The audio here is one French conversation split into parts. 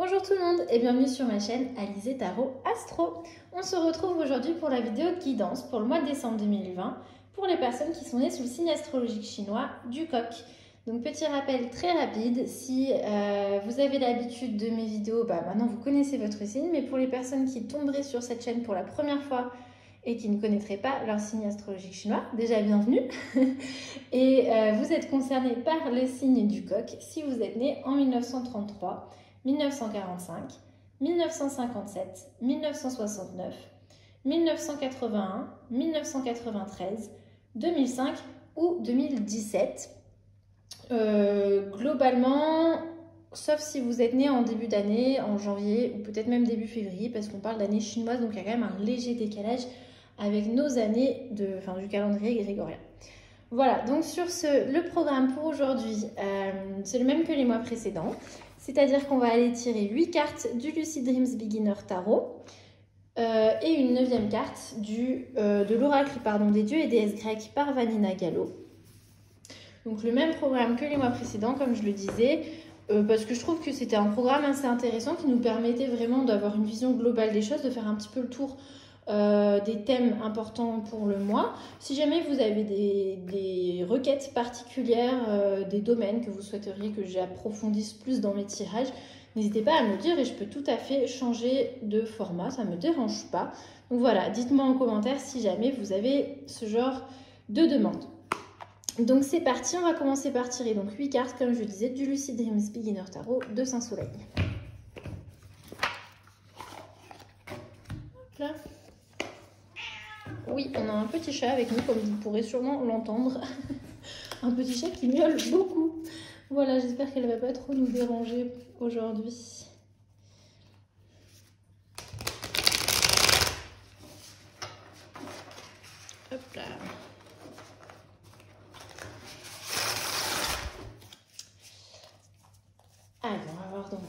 Bonjour tout le monde et bienvenue sur ma chaîne Alizé Tarot Astro. On se retrouve aujourd'hui pour la vidéo guidance pour le mois de décembre 2020 pour les personnes qui sont nées sous le signe astrologique chinois du Coq. Donc petit rappel très rapide, si vous avez l'habitude de mes vidéos, maintenant vous connaissez votre signe, mais pour les personnes qui tomberaient sur cette chaîne pour la première fois et qui ne connaîtraient pas leur signe astrologique chinois, déjà bienvenue. Et vous êtes concernés par le signe du Coq si vous êtes né en 1933, 1945, 1957, 1969, 1981, 1993, 2005 ou 2017. Globalement, sauf si vous êtes né en début d'année, en janvier ou peut-être même début février, parce qu'on parle d'année chinoise, donc il y a quand même un léger décalage avec nos années du calendrier grégorien. Voilà, donc sur ce, le programme pour aujourd'hui, c'est le même que les mois précédents. C'est-à-dire qu'on va aller tirer 8 cartes du Lucid Dreams Beginner Tarot et une 9e carte de l'oracle des dieux et déesses grecques par Vanina Gallo. Donc le même programme que les mois précédents, comme je le disais, parce que je trouve que c'était un programme assez intéressant qui nous permettait vraiment d'avoir une vision globale des choses, de faire un petit peu le tour des thèmes importants pour le mois. Si jamais vous avez des requêtes particulières, des domaines que vous souhaiteriez que j'approfondisse plus dans mes tirages, n'hésitez pas à me le dire et je peux tout à fait changer de format, ça ne me dérange pas. Donc voilà, dites-moi en commentaire si jamais vous avez ce genre de demande. Donc c'est parti, on va commencer par tirer donc 8 cartes, comme je le disais, du Lucid Dreams Beginner Tarot de Saint-Soleil. Hop là. Oui, on a un petit chat avec nous, comme vous pourrez sûrement l'entendre. Un petit chat qui miaule beaucoup. Voilà, j'espère qu'elle ne va pas trop nous déranger aujourd'hui. Hop là. Alors, on va voir donc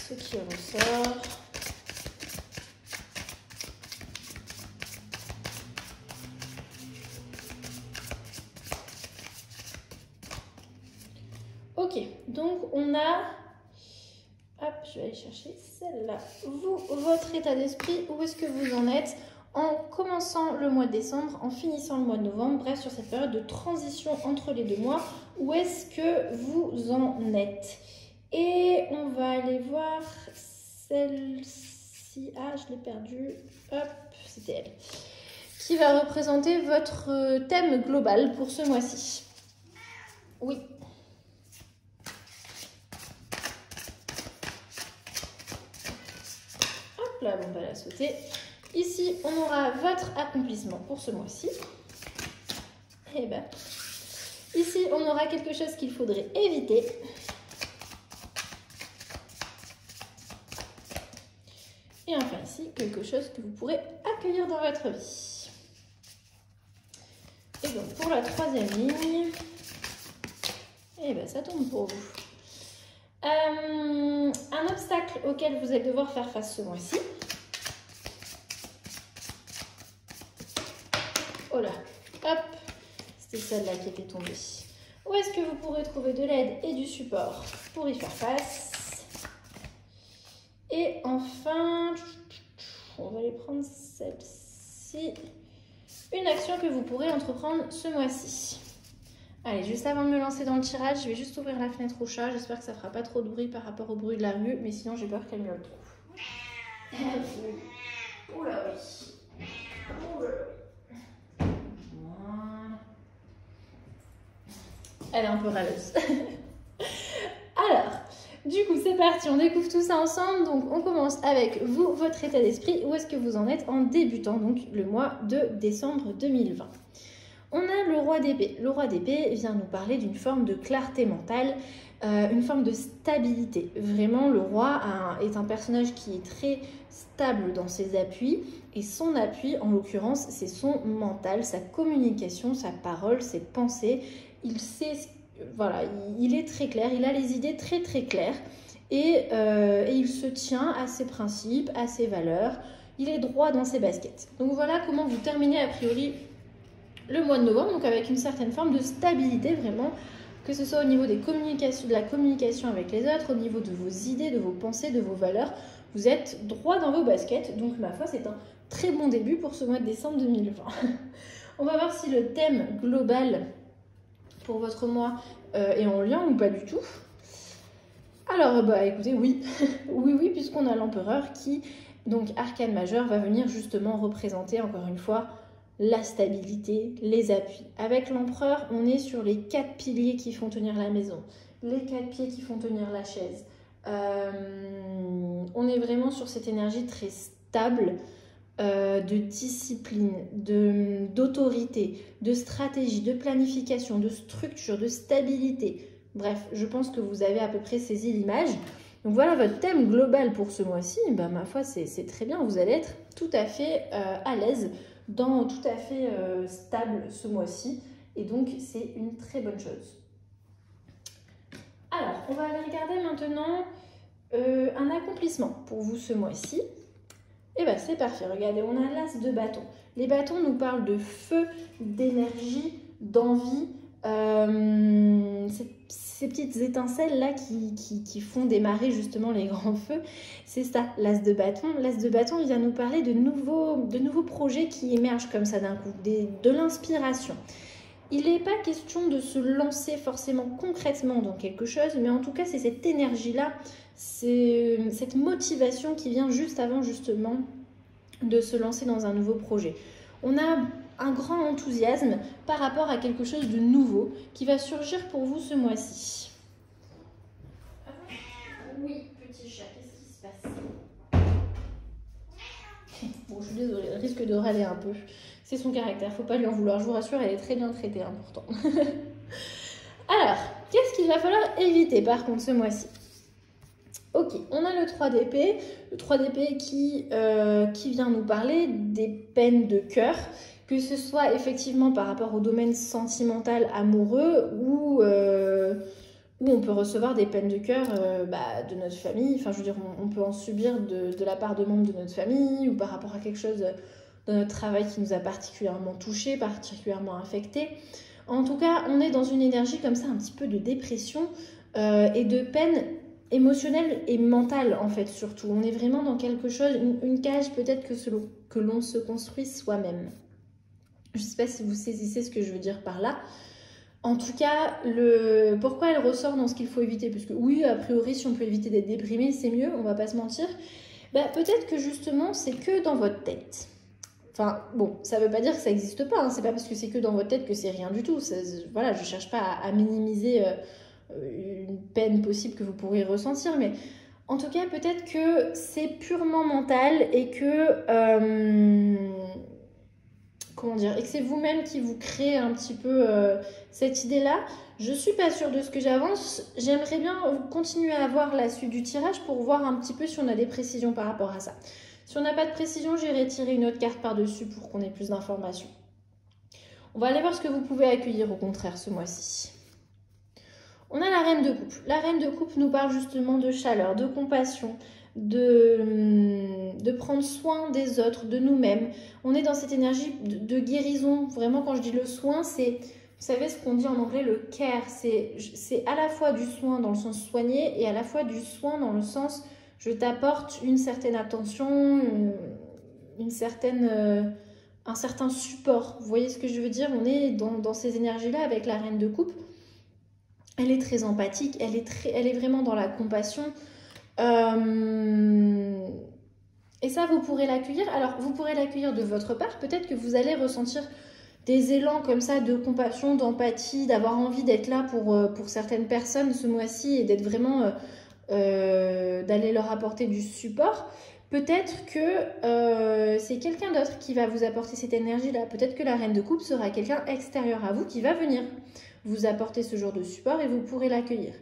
ce qui ressort. Ok, donc on a, hop, je vais aller chercher celle-là. Vous, votre état d'esprit, où est-ce que vous en êtes en commençant le mois de décembre, en finissant le mois de novembre, bref, sur cette période de transition entre les deux mois, où est-ce que vous en êtes? Et on va aller voir celle-ci, ah, je l'ai perdue, hop, c'était elle, qui va représenter votre thème global pour ce mois-ci. Oui. Là, on va la sauter. Ici, on aura votre accomplissement pour ce mois-ci. Et ben, ici, on aura quelque chose qu'il faudrait éviter. Et enfin ici, quelque chose que vous pourrez accueillir dans votre vie. Et donc, pour la 3e ligne, et ben, ça tombe pour vous. Un obstacle auquel vous allez devoir faire face ce mois-ci. Oh là, hop, c'était celle-là qui était tombée. Où est-ce que vous pourrez trouver de l'aide et du support pour y faire face? Et enfin, on va aller prendre celle-ci. Une action que vous pourrez entreprendre ce mois-ci. Allez, juste avant de me lancer dans le tirage, je vais juste ouvrir la fenêtre au chat. J'espère que ça ne fera pas trop de bruit par rapport au bruit de la rue, mais sinon j'ai peur qu'elle miaule trop. Oula oui. Oula. Voilà. Elle est un peu râleuse. Alors, du coup, c'est parti. On découvre tout ça ensemble. Donc, on commence avec vous, votre état d'esprit. Où est-ce que vous en êtes en débutant donc le mois de décembre 2020? On a le roi d'épée. Le roi d'épée vient nous parler d'une forme de clarté mentale, une forme de stabilité. Vraiment, le roi est un personnage qui est très stable dans ses appuis. Et son appui, en l'occurrence, c'est son mental, sa communication, sa parole, ses pensées. Il sait, voilà, il est très clair, il a les idées très très claires. Et il se tient à ses principes, à ses valeurs. Il est droit dans ses baskets. Donc voilà comment vous terminez a priori le mois de novembre, donc avec une certaine forme de stabilité vraiment que ce soit au niveau des communications, de la communication avec les autres, au niveau de vos idées, de vos pensées, de vos valeurs. Vous êtes droit dans vos baskets, donc ma foi, c'est un très bon début pour ce mois de décembre 2020. On va voir si le thème global pour votre mois est en lien ou pas du tout. Alors, écoutez, oui, oui, puisqu'on a l'empereur qui, donc arcane majeur, va venir justement représenter, encore une fois, la stabilité, les appuis. Avec l'empereur, on est sur les 4 piliers qui font tenir la maison, les 4 pieds qui font tenir la chaise. On est vraiment sur cette énergie très stable, de discipline, d'autorité, de stratégie, de planification, de structure, de stabilité. Bref, je pense que vous avez à peu près saisi l'image. Donc voilà votre thème global pour ce mois-ci. Ma foi, c'est très bien. Vous allez être tout à fait à l'aise, tout à fait stable ce mois-ci. Et donc, c'est une très bonne chose. Alors, on va aller regarder maintenant un accomplissement pour vous ce mois-ci. Et bien, c'est parfait. Regardez, on a l'as de bâton. Les bâtons nous parlent de feu, d'énergie, d'envie. Ces petites étincelles-là qui font démarrer justement les grands feux, c'est ça, l'as de bâton. L'as de bâton vient nous parler de nouveaux projets qui émergent comme ça d'un coup, de l'inspiration. Il n'est pas question de se lancer forcément concrètement dans quelque chose, mais en tout cas, c'est cette énergie-là, c'est cette motivation qui vient juste avant justement de se lancer dans un nouveau projet. On a un grand enthousiasme par rapport à quelque chose de nouveau qui va surgir pour vous ce mois-ci. Oui, petit chat, qu'est-ce qui se passe? Bon, je suis désolée, elle risque de râler un peu. C'est son caractère, faut pas lui en vouloir. Je vous rassure, elle est très bien traitée, pourtant. Alors, qu'est-ce qu'il va falloir éviter par contre ce mois-ci? Ok, on a le 3 d'épée. Le 3 d'épée qui vient nous parler des peines de cœur, que ce soit effectivement par rapport au domaine sentimental, amoureux, ou on peut recevoir des peines de cœur de notre famille. Enfin, je veux dire, on peut en subir de la part de membres de notre famille, ou par rapport à quelque chose de notre travail qui nous a particulièrement touché, particulièrement affecté. En tout cas, on est dans une énergie comme ça, un petit peu de dépression et de peine émotionnelle et mentale, en fait, surtout. On est vraiment dans quelque chose, une cage peut-être que l'on se construit soi-même. Je ne sais pas si vous saisissez ce que je veux dire par là. En tout cas, pourquoi elle ressort dans ce qu'il faut éviter? Parce que oui, a priori, si on peut éviter d'être déprimé, c'est mieux, on va pas se mentir. Peut-être que justement, c'est que dans votre tête. Enfin, bon, ça veut pas dire que ça n'existe pas, c'est pas parce que c'est que dans votre tête que c'est rien du tout. Voilà, je cherche pas à minimiser une peine possible que vous pourriez ressentir, mais en tout cas, peut-être que c'est purement mental et que... comment dire, et que c'est vous-même qui vous créez un petit peu cette idée-là. Je suis pas sûre de ce que j'avance. J'aimerais bien continuer à voir la suite du tirage pour voir un petit peu si on a des précisions par rapport à ça. Si on n'a pas de précision, j'irai tirer une autre carte par-dessus pour qu'on ait plus d'informations. On va aller voir ce que vous pouvez accueillir au contraire ce mois-ci. On a la reine de coupe. La reine de coupe nous parle justement de chaleur, de compassion, de prendre soin des autres, de nous-mêmes. On est dans cette énergie de guérison. Vraiment, quand je dis le soin, c'est, vous savez ce qu'on dit en anglais, le care. C'est à la fois du soin dans le sens soigner et à la fois du soin dans le sens je t'apporte une certaine attention, un certain support. Vous voyez ce que je veux dire? On est dans ces énergies-là avec la reine de coupe. Elle est très empathique, elle est vraiment dans la compassion. Et ça, vous pourrez l'accueillir. Alors, vous pourrez l'accueillir de votre part. Peut-être que vous allez ressentir des élans comme ça de compassion, d'empathie, d'avoir envie d'être là pour certaines personnes ce mois-ci et d'être vraiment... d'aller leur apporter du support. Peut-être que c'est quelqu'un d'autre qui va vous apporter cette énergie-là. Peut-être que la reine de coupe sera quelqu'un extérieur à vous qui va venir vous apporter ce genre de support et vous pourrez l'accueillir.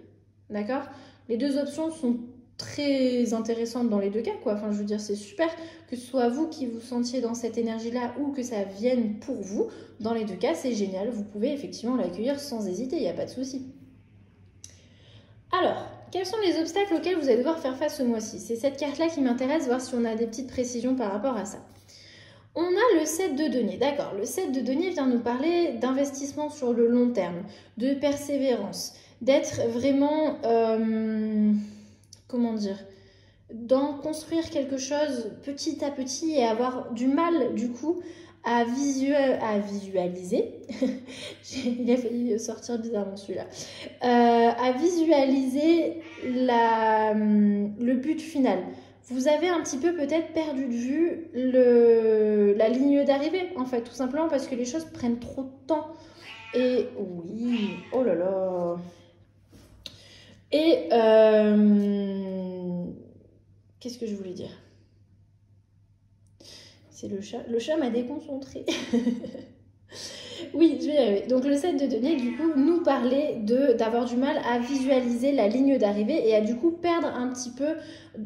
D'accord? Les deux options sont très intéressantes dans les deux cas, quoi. Enfin, je veux dire, c'est super que ce soit vous qui vous sentiez dans cette énergie-là ou que ça vienne pour vous. Dans les deux cas, c'est génial. Vous pouvez effectivement l'accueillir sans hésiter, il n'y a pas de souci. Alors, quels sont les obstacles auxquels vous allez devoir faire face ce mois-ci? C'est cette carte-là qui m'intéresse, voir si on a des petites précisions par rapport à ça. On a le 7 de denier, d'accord. Le 7 de denier vient nous parler d'investissement sur le long terme, de persévérance, d'être vraiment, comment dire, d'en construire quelque chose petit à petit et avoir du mal du coup à visualiser. Il a failli sortir bizarrement celui-là. À visualiser le but final. Vous avez un petit peu peut-être perdu de vue la ligne d'arrivée, en fait, tout simplement parce que les choses prennent trop de temps. Et oui, oh là là. Et qu'est-ce que je voulais dire? C'est le chat. Le chat m'a déconcentré. Oui, je vais y arriver. Donc le 7 de denier, du coup, nous parlait d'avoir du mal à visualiser la ligne d'arrivée et à du coup perdre un petit peu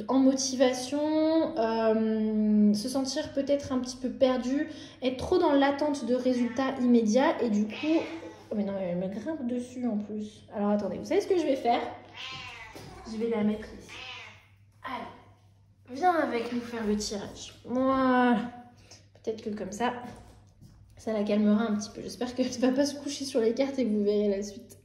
en motivation, se sentir peut-être un petit peu perdu, être trop dans l'attente de résultats immédiats et du coup... Oh mais non, elle me grimpe dessus en plus. Alors attendez, vous savez ce que je vais faire? Je vais la mettre ici. Allez, viens avec nous faire le tirage. Voilà. Peut-être que comme ça... ça la calmera un petit peu. J'espère que tu ne vas pas se coucher sur les cartes et que vous verrez la suite.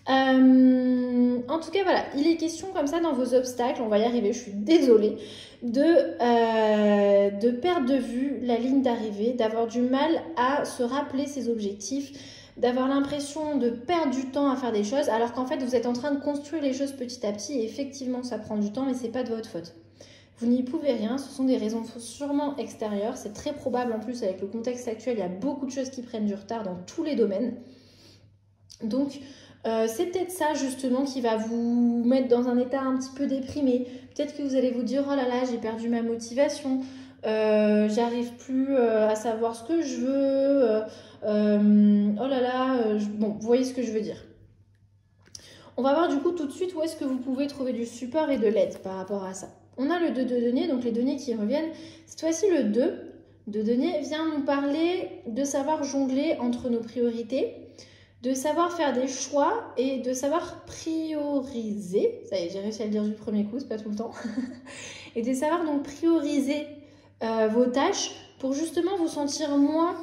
En tout cas, voilà. Il est question comme ça dans vos obstacles. On va y arriver, je suis désolée. De perdre de vue la ligne d'arrivée, d'avoir du mal à se rappeler ses objectifs, d'avoir l'impression de perdre du temps à faire des choses, alors qu'en fait, vous êtes en train de construire les choses petit à petit. Et effectivement, ça prend du temps, mais ce n'est pas de votre faute. Vous n'y pouvez rien, ce sont des raisons sûrement extérieures. C'est très probable en plus avec le contexte actuel, il y a beaucoup de choses qui prennent du retard dans tous les domaines. Donc c'est peut-être ça justement qui va vous mettre dans un état un petit peu déprimé. Peut-être que vous allez vous dire oh là là j'ai perdu ma motivation, j'arrive plus à savoir ce que je veux, oh là là, bon vous voyez ce que je veux dire. On va voir du coup tout de suite où est-ce que vous pouvez trouver du support et de l'aide par rapport à ça. On a le 2 de denier, donc les deniers qui reviennent. Cette fois-ci, le 2 de denier vient nous parler de savoir jongler entre nos priorités, de savoir faire des choix et de savoir prioriser. Ça y est, j'ai réussi à le dire du premier coup, c'est pas tout le temps. Et de savoir donc prioriser vos tâches pour justement vous sentir moins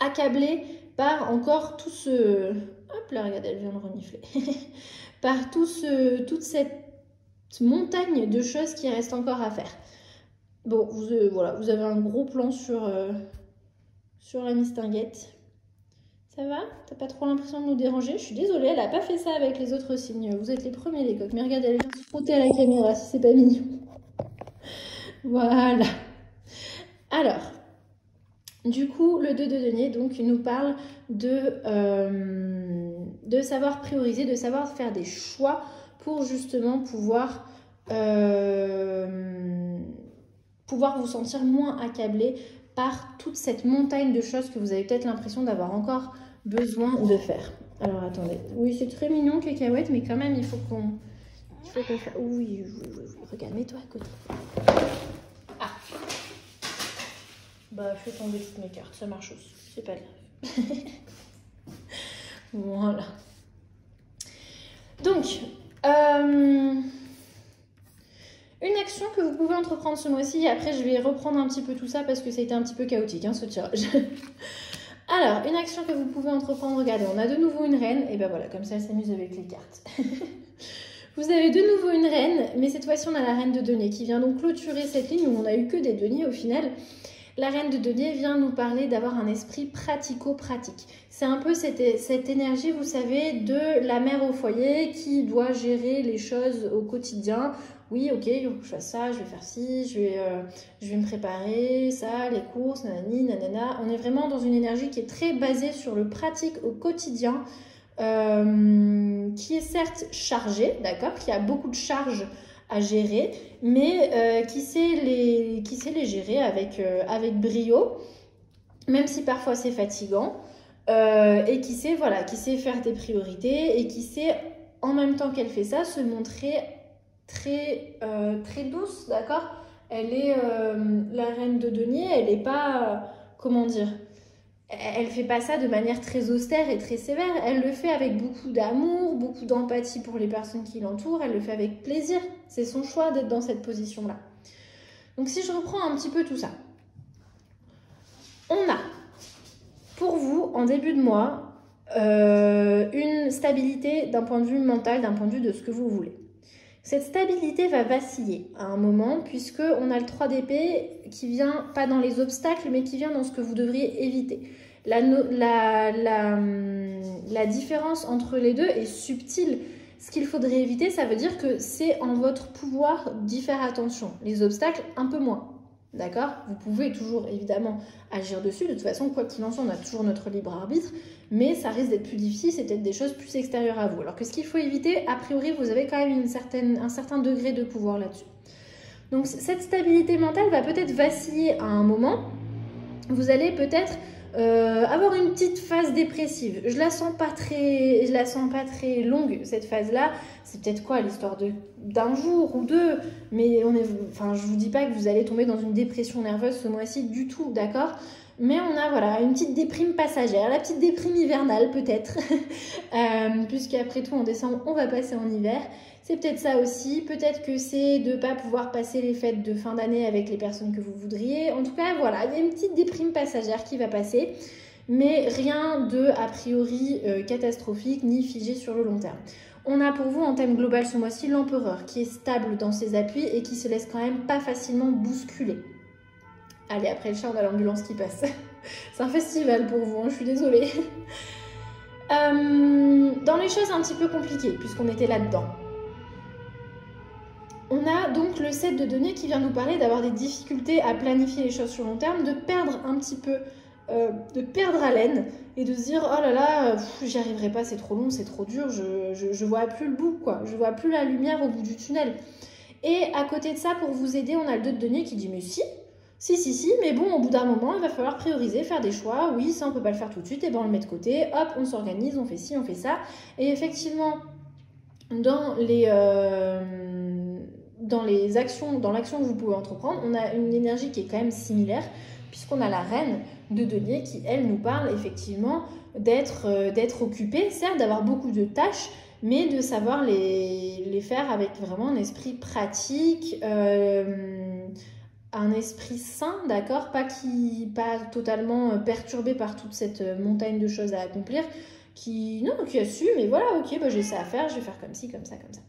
accablé par encore tout ce... Hop là, regardez, elle vient de renifler. Par toute cette montagne de choses qui restent encore à faire. Bon, voilà, vous avez un gros plan sur la mistinguette. Ça va? T'as pas trop l'impression de nous déranger? Je suis désolée, elle a pas fait ça avec les autres signes. Vous êtes les premiers les coqs. Mais regardez, elle vient se frotter à la caméra si c'est pas mignon. Voilà. Alors, du coup, le 2 de denier, donc, il nous parle de savoir prioriser, de savoir faire des choix pour justement pouvoir vous sentir moins accablé par toute cette montagne de choses que vous avez peut-être l'impression d'avoir encore besoin de faire. Alors attendez, oui c'est très mignon cacahuète, mais quand même il faut qu'on fasse... Oui, regarde, mets-toi à côté. Ah, bah fais tomber toutes mes cartes, ça marche aussi, c'est pas grave. Voilà. Donc, une action que vous pouvez entreprendre ce mois-ci, et après je vais reprendre un petit peu tout ça parce que ça a été un petit peu chaotique hein, ce tirage. Alors, une action que vous pouvez entreprendre, regardez, on a de nouveau une reine, et ben voilà, comme ça elle s'amuse avec les cartes. Vous avez de nouveau une reine, mais cette fois-ci on a la reine de denier qui vient donc clôturer cette ligne où on a eu que des deniers au final. La reine de denier vient nous parler d'avoir un esprit pratico-pratique. C'est un peu cette énergie, vous savez, de la mère au foyer qui doit gérer les choses au quotidien. Oui, ok, il faut que je fasse ça, je vais faire ci, je vais me préparer, ça, les courses, nanani, nanana. On est vraiment dans une énergie qui est très basée sur le pratique au quotidien, qui est certes chargée, d'accord, qui a beaucoup de charges à gérer, mais qui sait les gérer avec brio, même si parfois c'est fatigant, et qui sait faire des priorités et qui sait, en même temps qu'elle fait ça, se montrer très douce, d'accord. Elle est la reine de denier, elle n'est pas, comment dire, elle fait pas ça de manière très austère et très sévère, elle le fait avec beaucoup d'amour, beaucoup d'empathie pour les personnes qui l'entourent, elle le fait avec plaisir, c'est son choix d'être dans cette position-là. Donc si je reprends un petit peu tout ça, On a pour vous, en début de mois, une stabilité d'un point de vue mental, d'un point de vue de ce que vous voulez. Cette stabilité va vaciller à un moment puisqu'on a le 3 d'épée qui vient pas dans les obstacles mais qui vient dans ce que vous devriez éviter. La différence entre les deux est subtile. Ce qu'il faudrait éviter, ça veut dire que c'est en votre pouvoir d'y faire attention. Les obstacles, un peu moins. D'accord? Vous pouvez toujours évidemment agir dessus. De toute façon, quoi qu'il en soit, on a toujours notre libre arbitre. Mais ça risque d'être plus difficile, c'est peut-être des choses plus extérieures à vous. Alors que ce qu'il faut éviter, a priori, vous avez quand même un certain degré de pouvoir là-dessus. Donc cette stabilité mentale va peut-être vaciller à un moment. Vous allez peut-être avoir une petite phase dépressive. Je la sens pas très longue, cette phase-là. C'est peut-être quoi, l'histoire d'un jour ou deux. Mais je vous dis pas que vous allez tomber dans une dépression nerveuse ce mois-ci du tout, d'accord? Mais on a voilà, une petite déprime passagère, la petite déprime hivernale peut-être, puisqu'après tout en décembre on va passer en hiver. C'est peut-être ça aussi, peut-être que c'est de ne pas pouvoir passer les fêtes de fin d'année avec les personnes que vous voudriez. En tout cas voilà, il y a une petite déprime passagère qui va passer, mais rien de a priori catastrophique ni figé sur le long terme. On a pour vous en thème global ce mois-ci l'empereur qui est stable dans ses appuis et qui se laisse quand même pas facilement bousculer. Allez, après le char, on a l'ambulance qui passe. C'est un festival pour vous, hein, je suis désolée. Dans les choses un petit peu compliquées, puisqu'on était là-dedans. On a donc le 7 de denier qui vient nous parler d'avoir des difficultés à planifier les choses sur long terme, de perdre un petit peu, de perdre haleine et de se dire « Oh là là, j'y arriverai pas, c'est trop long, c'est trop dur, je vois plus le bout, quoi. Je vois plus la lumière au bout du tunnel. » Et à côté de ça, pour vous aider, on a le 2 de denier qui dit « Mais si, mais bon, au bout d'un moment, il va falloir prioriser, faire des choix. Oui, ça, on peut pas le faire tout de suite, et ben on le met de côté. Hop, on s'organise, on fait ci, on fait ça. » Et effectivement, dans l'action que vous pouvez entreprendre, on a une énergie qui est quand même similaire, puisqu'on a la reine de denier qui, elle, nous parle effectivement d'être occupée, certes, d'avoir beaucoup de tâches, mais de savoir les faire avec vraiment un esprit pratique, un esprit sain, d'accord, pas totalement perturbé par toute cette montagne de choses à accomplir, qui assume, mais voilà, ok, j'ai ça à faire, je vais faire comme ci, comme ça, comme ça.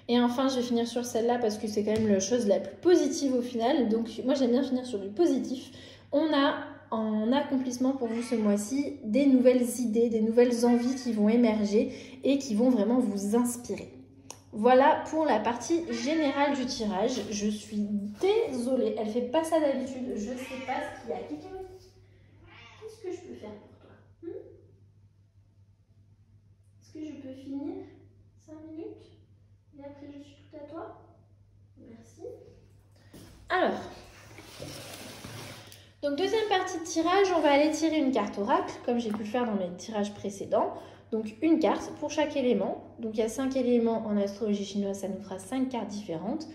Et enfin, je vais finir sur celle-là parce que c'est quand même la chose la plus positive au final, donc moi j'aime bien finir sur du positif. On a en accomplissement pour vous ce mois-ci des nouvelles idées, des nouvelles envies qui vont émerger et qui vont vraiment vous inspirer. Voilà pour la partie générale du tirage. Je suis désolée, elle fait pas ça d'habitude. Je sais pas ce qu'il y a. Qu'est-ce que je peux faire pour toi? Est-ce que je peux finir 5 minutes? Et après je suis toute à toi? Merci. Alors, donc deuxième partie de tirage, on va aller tirer une carte oracle, comme j'ai pu le faire dans mes tirages précédents. Donc une carte pour chaque élément. Donc il y a 5 éléments en astrologie chinoise, ça nous fera 5 cartes différentes.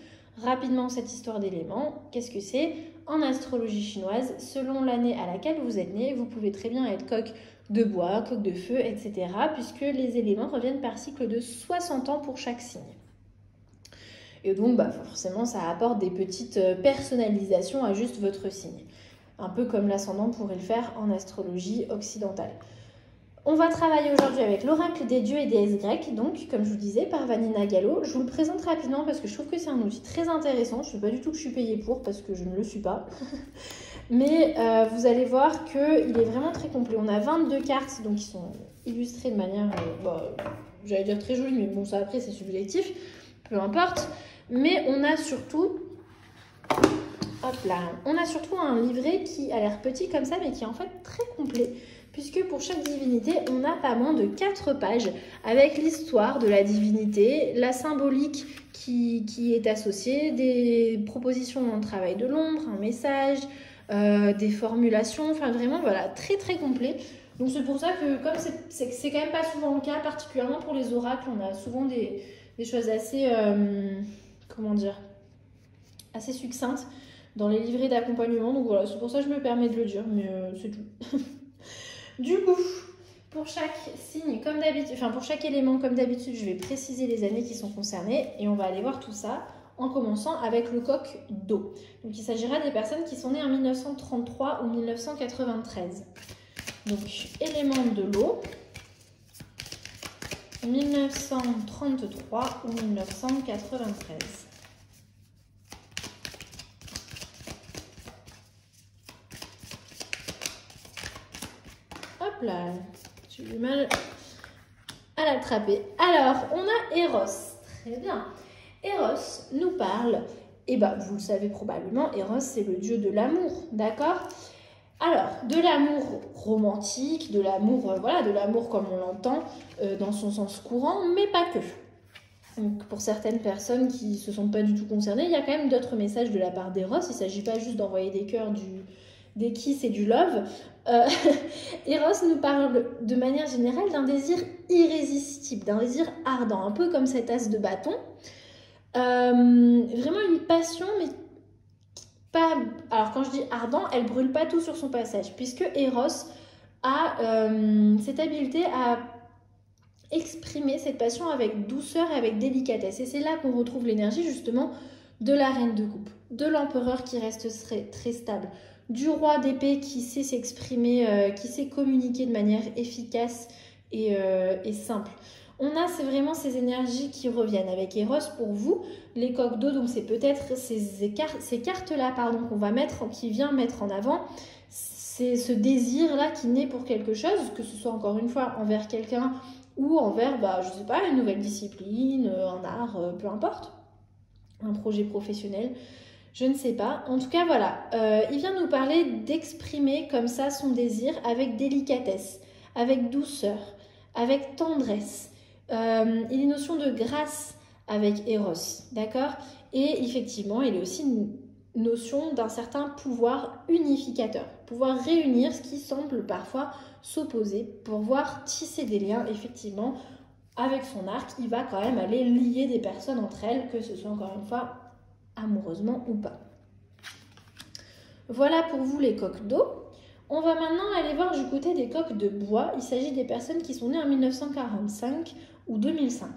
Rapidement, cette histoire d'éléments, qu'est-ce que c'est? En astrologie chinoise, selon l'année à laquelle vous êtes né, vous pouvez très bien être coq de bois, coq de feu, etc. puisque les éléments reviennent par cycle de 60 ans pour chaque signe. Et donc forcément, ça apporte des petites personnalisations à juste votre signe. Un peu comme l'ascendant pourrait le faire en astrologie occidentale. On va travailler aujourd'hui avec l'oracle des dieux et déesses grecques, donc comme je vous disais, par Vanina Gallo. Je vous le présente rapidement parce que je trouve que c'est un outil très intéressant. Je ne sais pas du tout que je suis payée pour parce que je ne le suis pas. Mais vous allez voir qu'il est vraiment très complet. On a 22 cartes donc, qui sont illustrées de manière, j'allais dire très jolie, mais bon, ça après c'est subjectif, peu importe. Mais on a surtout... Hop là, on a surtout un livret qui a l'air petit comme ça, mais qui est en fait très complet. Puisque pour chaque divinité, on a pas moins de 4 pages avec l'histoire de la divinité, la symbolique qui est associée, des propositions dans le travail de l'ombre, un message, des formulations, enfin vraiment voilà, très très complet. Donc c'est pour ça que comme c'est quand même pas souvent le cas, particulièrement pour les oracles, on a souvent des choses assez, assez succinctes dans les livrets d'accompagnement. Donc voilà, c'est pour ça que je me permets de le dire, mais c'est tout. Du coup, pour chaque signe, comme d'habitude, pour chaque élément, comme d'habitude, je vais préciser les années qui sont concernées et on va aller voir tout ça en commençant avec le coq d'eau. Donc il s'agira des personnes qui sont nées en 1933 ou 1993. Donc élément de l'eau, 1933 ou 1993. Hop là, j'ai du mal à l'attraper. Alors, on a Eros. Très bien. Eros nous parle, et bah vous le savez probablement, Eros c'est le dieu de l'amour, d'accord? Alors, de l'amour romantique, de l'amour, voilà, de l'amour comme on l'entend dans son sens courant, mais pas que. Donc, pour certaines personnes qui ne se sentent pas du tout concernées, il y a quand même d'autres messages de la part d'Eros. Il ne s'agit pas juste d'envoyer des cœurs, des kiss et du love. Eros nous parle de manière générale d'un désir irrésistible, d'un désir ardent, un peu comme cet as de bâton. Vraiment une passion, mais pas... Alors quand je dis ardent, elle brûle pas tout sur son passage, puisque Eros a cette habileté à exprimer cette passion avec douceur et avec délicatesse. Et c'est là qu'on retrouve l'énergie justement de la reine de coupe, de l'empereur qui reste très stable, du roi d'épée qui sait s'exprimer, qui sait communiquer de manière efficace et simple. On a vraiment ces énergies qui reviennent avec Eros pour vous. Les coques d'eau, donc c'est peut-être ces cartes-là qu'on va qui vient mettre en avant. C'est ce désir-là qui naît pour quelque chose, que ce soit encore une fois envers quelqu'un ou envers, je sais pas, une nouvelle discipline, un art, peu importe, un projet professionnel, je ne sais pas. En tout cas, voilà, il vient nous parler d'exprimer comme ça son désir avec délicatesse, avec douceur, avec tendresse. Il y a une notion de grâce avec Eros, d'accord? Et effectivement, il y a aussi une notion d'un certain pouvoir unificateur, pouvoir réunir ce qui semble parfois s'opposer, pour pouvoir tisser des liens, effectivement, avec son arc, il va quand même aller lier des personnes entre elles, que ce soit encore une fois amoureusement ou pas. Voilà pour vous les coques d'eau. On va maintenant aller voir du côté des coques de bois. Il s'agit des personnes qui sont nées en 1945 ou 2005.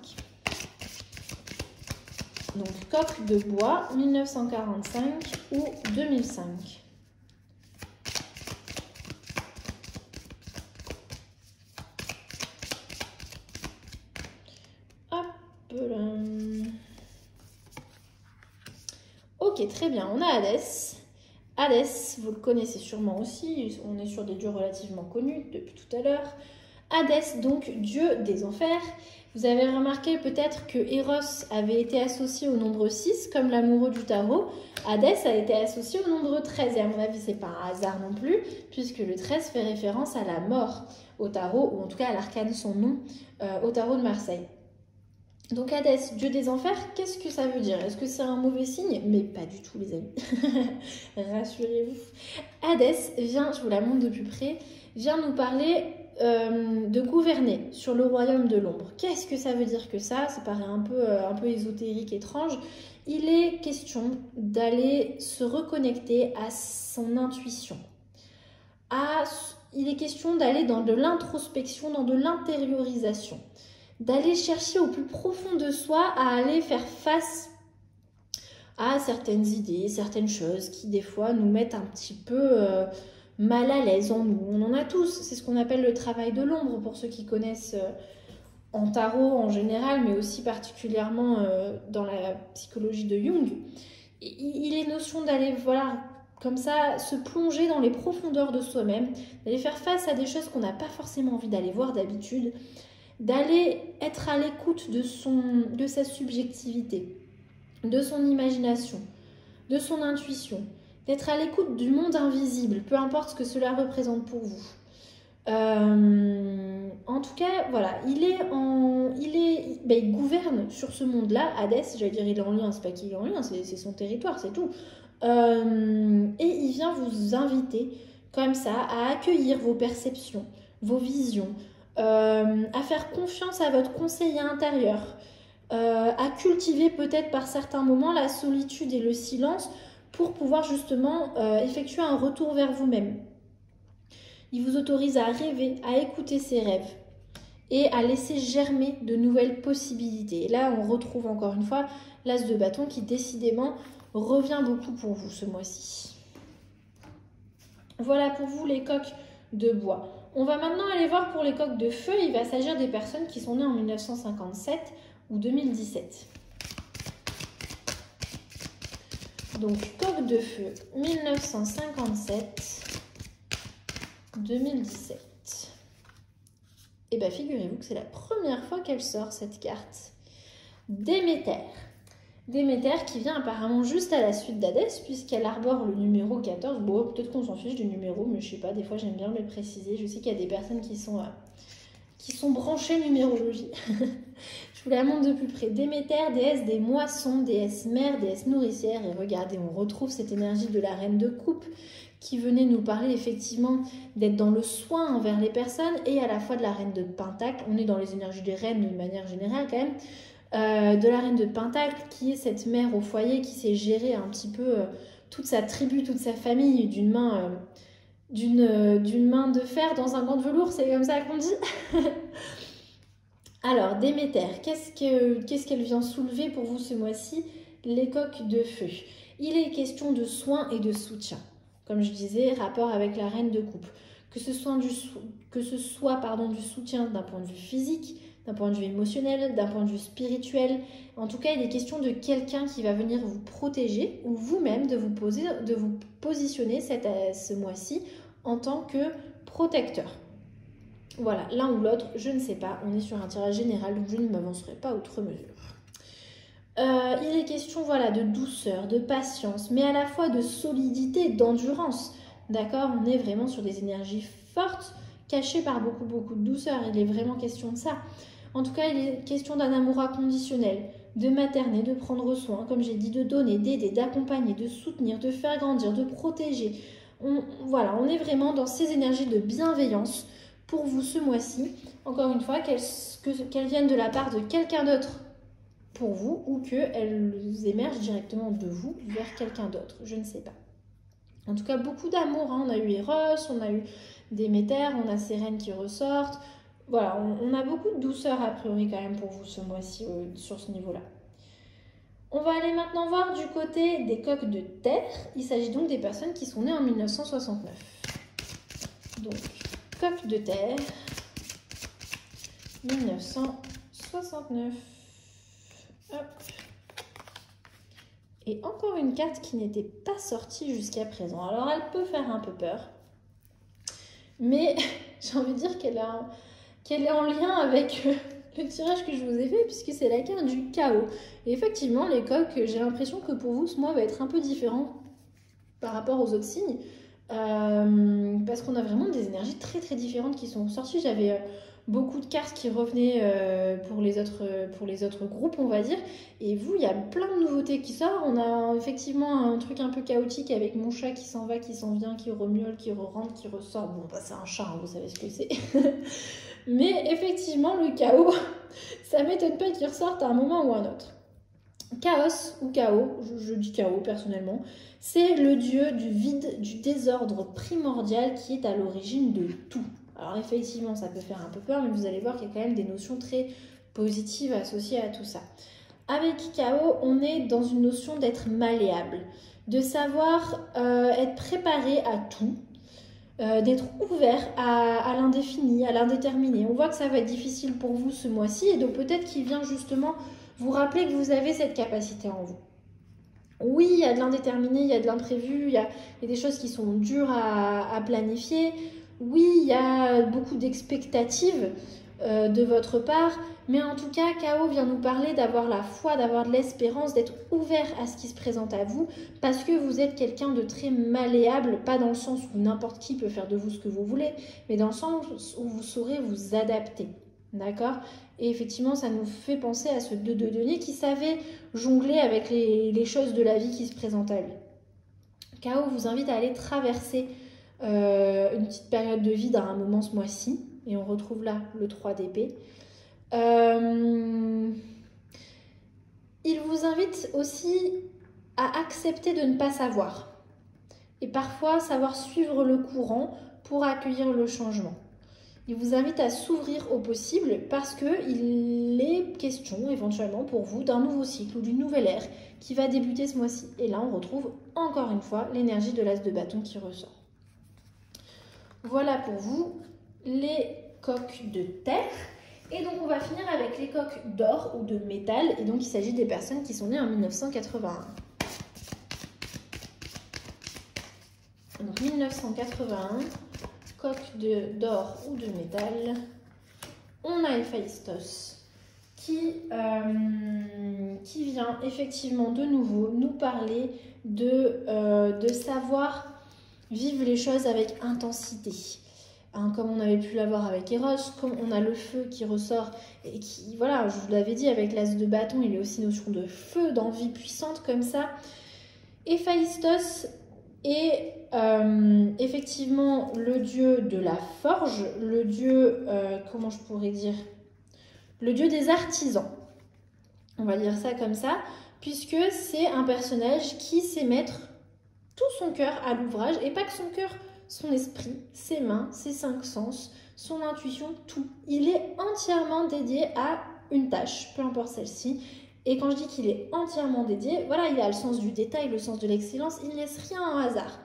Donc coque de bois, 1945 ou 2005. Hop là. Ok, très bien, on a Hadès. Hadès, vous le connaissez sûrement aussi, on est sur des dieux relativement connus depuis tout à l'heure. Hadès, donc dieu des enfers. Vous avez remarqué peut-être que Eros avait été associé au nombre 6, comme l'amoureux du tarot. Hadès a été associé au nombre 13, et à mon avis, c'est pas un hasard non plus, puisque le 13 fait référence à la mort au tarot, ou en tout cas à l'arcane son nom, au tarot de Marseille. Donc Hadès, dieu des enfers, qu'est-ce que ça veut dire? Est-ce que c'est un mauvais signe? Mais pas du tout les amis, rassurez-vous. Hadès vient, je vous la montre de plus près, vient nous parler de gouverner sur le royaume de l'ombre. Qu'est-ce que ça veut dire que ça? Ça paraît un peu ésotérique, étrange. Il est question d'aller se reconnecter à son intuition. Il est question d'aller dans de l'introspection, dans de l'intériorisation. D'aller chercher au plus profond de soi, à aller faire face à certaines idées, certaines choses qui des fois nous mettent un petit peu mal à l'aise en nous. On en a tous, c'est ce qu'on appelle le travail de l'ombre pour ceux qui connaissent en tarot en général, mais aussi particulièrement dans la psychologie de Jung. Il est notion d'aller, voilà, comme ça, se plonger dans les profondeurs de soi-même, d'aller faire face à des choses qu'on n'a pas forcément envie d'aller voir d'habitude, d'aller être à l'écoute de sa subjectivité, de son imagination, de son intuition, d'être à l'écoute du monde invisible, peu importe ce que cela représente pour vous. En tout cas, voilà, il gouverne sur ce monde-là. Hadès, j'allais dire il est en lien, c'est pas qu'il est en lien, c'est son territoire, c'est tout. Et il vient vous inviter comme ça à accueillir vos perceptions, vos visions, à faire confiance à votre conseiller intérieur, à cultiver peut-être par certains moments la solitude et le silence pour pouvoir justement effectuer un retour vers vous-même. Il vous autorise à rêver, à écouter ses rêves et à laisser germer de nouvelles possibilités. Et là, on retrouve encore une fois l'as de bâton qui décidément revient beaucoup pour vous ce mois-ci. Voilà pour vous les coqs de bois. On va maintenant aller voir pour les coqs de feu. Il va s'agir des personnes qui sont nées en 1957 ou 2017. Donc, coq de feu, 1957-2017. Et bien, figurez-vous que c'est la première fois qu'elle sort, cette carte. Déméter. Déméter qui vient apparemment juste à la suite d'Hadès, puisqu'elle arbore le numéro 14. Bon, peut-être qu'on s'en fiche du numéro, mais je sais pas, des fois j'aime bien le préciser. Je sais qu'il y a des personnes qui sont branchées numérologie. Je vous la montre de plus près. Déméter, déesse des moissons, déesse mère, déesse nourricière. Et regardez, on retrouve cette énergie de la reine de coupe qui venait nous parler effectivement d'être dans le soin envers les personnes et à la fois de la reine de Pentacle. On est dans les énergies des reines de manière générale quand même. De la reine de Pentacle qui est cette mère au foyer qui sait gérer un petit peu toute sa tribu, toute sa famille d'une main de fer dans un gant de velours, c'est comme ça qu'on dit. Alors, Déméter, qu'est-ce qu'elle vient soulever pour vous ce mois-ci? Les coqs de feu. Il est question de soins et de soutien. Comme je disais, rapport avec la reine de coupe. Que ce soit du soutien d'un point de vue physique, d'un point de vue émotionnel, d'un point de vue spirituel. En tout cas, il est question de quelqu'un qui va venir vous protéger ou vous-même de vous positionner ce mois-ci en tant que protecteur. Voilà, l'un ou l'autre, je ne sais pas. On est sur un tirage général, donc je ne m'avancerai pas outre mesure. Il est question de douceur, de patience, mais à la fois de solidité, d'endurance. D'accord? On est vraiment sur des énergies fortes, cachées par beaucoup de douceur. Il est vraiment question de ça. En tout cas, il est question d'un amour inconditionnel, de materner, de prendre soin, comme j'ai dit, de donner, d'aider, d'accompagner, de soutenir, de faire grandir, de protéger. On est vraiment dans ces énergies de bienveillance pour vous ce mois-ci. Encore une fois, qu'elles viennent de la part de quelqu'un d'autre pour vous ou qu'elles émergent directement de vous vers quelqu'un d'autre. Je ne sais pas. En tout cas, beaucoup d'amour. On a eu Eros, on a eu Déméter, on a Sérène qui ressortent. Voilà, on a beaucoup de douceur a priori quand même pour vous ce mois-ci sur ce niveau-là. On va aller maintenant voir du côté des coqs de terre. Il s'agit donc des personnes qui sont nées en 1969. Donc, coqs de terre, 1969. Hop. Et encore une carte qui n'était pas sortie jusqu'à présent. Alors, elle peut faire un peu peur. Mais j'ai envie de dire qu'elle est en lien avec le tirage que je vous ai fait, puisque c'est la carte du chaos. Et effectivement, les coqs, j'ai l'impression que pour vous, ce mois va être un peu différent par rapport aux autres signes. Parce qu'on a vraiment des énergies très différentes qui sont sorties. J'avais beaucoup de cartes qui revenaient pour les autres groupes, on va dire. Et vous, il y a plein de nouveautés qui sortent. On a effectivement un truc un peu chaotique avec mon chat qui s'en va, qui s'en vient, qui remiaule, qui rentre, qui ressort. Bon, c'est un chat, hein, vous savez ce que c'est. Mais effectivement, le chaos, ça m'étonne pas qu'il ressorte à un moment ou à un autre. Chaos ou chaos, je dis chaos personnellement, c'est le dieu du vide, du désordre primordial qui est à l'origine de tout. Alors effectivement, ça peut faire un peu peur, mais vous allez voir qu'il y a quand même des notions très positives associées à tout ça. Avec chaos, on est dans une notion d'être malléable, de savoir être préparé à tout, d'être ouvert à l'indéfini, à l'indéterminé. On voit que ça va être difficile pour vous ce mois-ci, et donc peut-être qu'il vient justement vous rappelez que vous avez cette capacité en vous. Oui, il y a de l'indéterminé, il y a de l'imprévu, il y a des choses qui sont dures à planifier. Oui, il y a beaucoup d'expectatives de votre part. Mais en tout cas, Chaos vient nous parler d'avoir la foi, d'avoir de l'espérance, d'être ouvert à ce qui se présente à vous. Parce que vous êtes quelqu'un de très malléable, pas dans le sens où n'importe qui peut faire de vous ce que vous voulez, mais dans le sens où vous saurez vous adapter. D'accord? Et effectivement, ça nous fait penser à ce 2 de denier qui savait jongler avec les choses de la vie qui se présentent à lui. Chaos vous invite à aller traverser une petite période de vide à un moment ce mois-ci. Et on retrouve là le 3 d'épée. Il vous invite aussi à accepter de ne pas savoir. Et parfois, savoir suivre le courant pour accueillir le changement. Il vous invite à s'ouvrir au possible parce qu'il est question éventuellement pour vous d'un nouveau cycle ou d'une nouvelle ère qui va débuter ce mois-ci. Et là, on retrouve encore une fois l'énergie de l'as de bâton qui ressort. Voilà pour vous les coques de terre. Et donc, on va finir avec les coques d'or ou de métal. Et donc, il s'agit des personnes qui sont nées en 1981. Donc, 1981, coque d'or ou de métal. On a Héphaïstos qui vient effectivement de nouveau nous parler de savoir vivre les choses avec intensité. Hein, comme on avait pu l'avoir avec Eros, comme on a le feu qui ressort et qui, voilà, je vous l'avais dit, avec l'as de bâton, il y a aussi notion de feu, d'envie puissante comme ça. Héphaïstos est effectivement le dieu de la forge, le dieu, comment je pourrais dire, le dieu des artisans. On va dire ça comme ça, puisque c'est un personnage qui sait mettre tout son cœur à l'ouvrage, et pas que son cœur, son esprit, ses mains, ses 5 sens, son intuition, tout. Il est entièrement dédié à une tâche, peu importe celle-ci. Et quand je dis qu'il est entièrement dédié, voilà, il a le sens du détail, le sens de l'excellence, il ne laisse rien au hasard.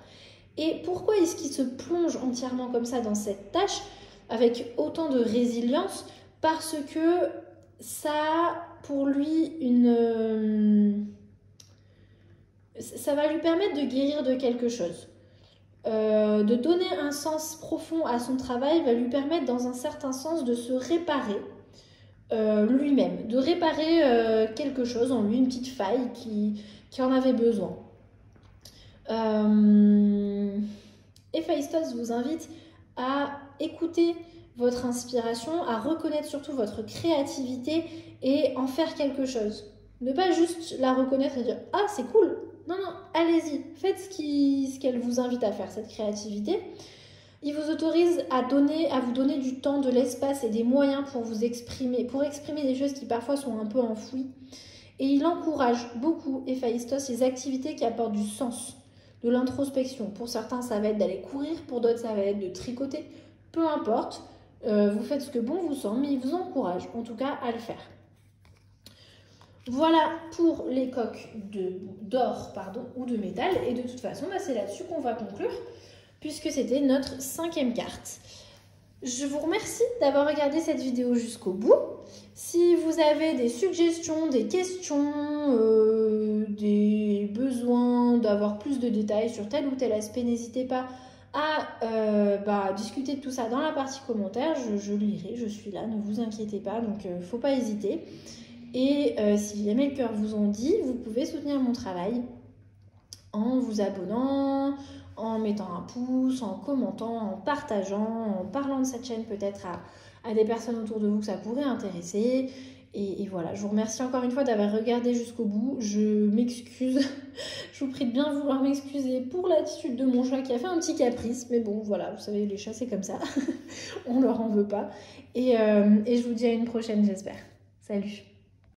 Et pourquoi est-ce qu'il se plonge entièrement comme ça dans cette tâche, avec autant de résilience? Parce que ça a pour lui ça va lui permettre de guérir de quelque chose. De donner un sens profond à son travail va lui permettre dans un certain sens de se réparer lui-même, de réparer quelque chose en lui, une petite faille qui en avait besoin. Héphaïstos vous invite à écouter votre inspiration, à reconnaître surtout votre créativité et en faire quelque chose. Ne pas juste la reconnaître et dire « Ah, c'est cool !» Non, non, allez-y, faites ce qu'elle vous invite à faire, cette créativité. Il vous autorise à vous donner du temps, de l'espace et des moyens pour vous exprimer, pour exprimer des choses qui parfois sont un peu enfouies. Et il encourage beaucoup, Héphaïstos, les activités qui apportent du sens, de l'introspection. Pour certains, ça va être d'aller courir, pour d'autres, ça va être de tricoter. Peu importe, vous faites ce que bon vous semble, mais il vous encourage en tout cas à le faire. Voilà pour les coques d'or ou de métal. Et de toute façon, c'est là-dessus qu'on va conclure, puisque c'était notre 5e carte. Je vous remercie d'avoir regardé cette vidéo jusqu'au bout. Si vous avez des suggestions, des questions, des besoins d'avoir plus de détails sur tel ou tel aspect, n'hésitez pas à discuter de tout ça dans la partie commentaires. Je lirai, je suis là, ne vous inquiétez pas, donc faut pas hésiter. Et si les aimez le cœur vous ont dit, vous pouvez soutenir mon travail en vous abonnant, en mettant un pouce, en commentant, en partageant, en parlant de cette chaîne peut-être à des personnes autour de vous que ça pourrait intéresser. Et voilà, je vous remercie encore une fois d'avoir regardé jusqu'au bout. Je m'excuse, je vous prie de bien vouloir m'excuser pour l'attitude de mon chat qui a fait un petit caprice. Mais bon, voilà, vous savez, les chats c'est comme ça, on leur en veut pas. Et je vous dis à une prochaine, j'espère. Salut!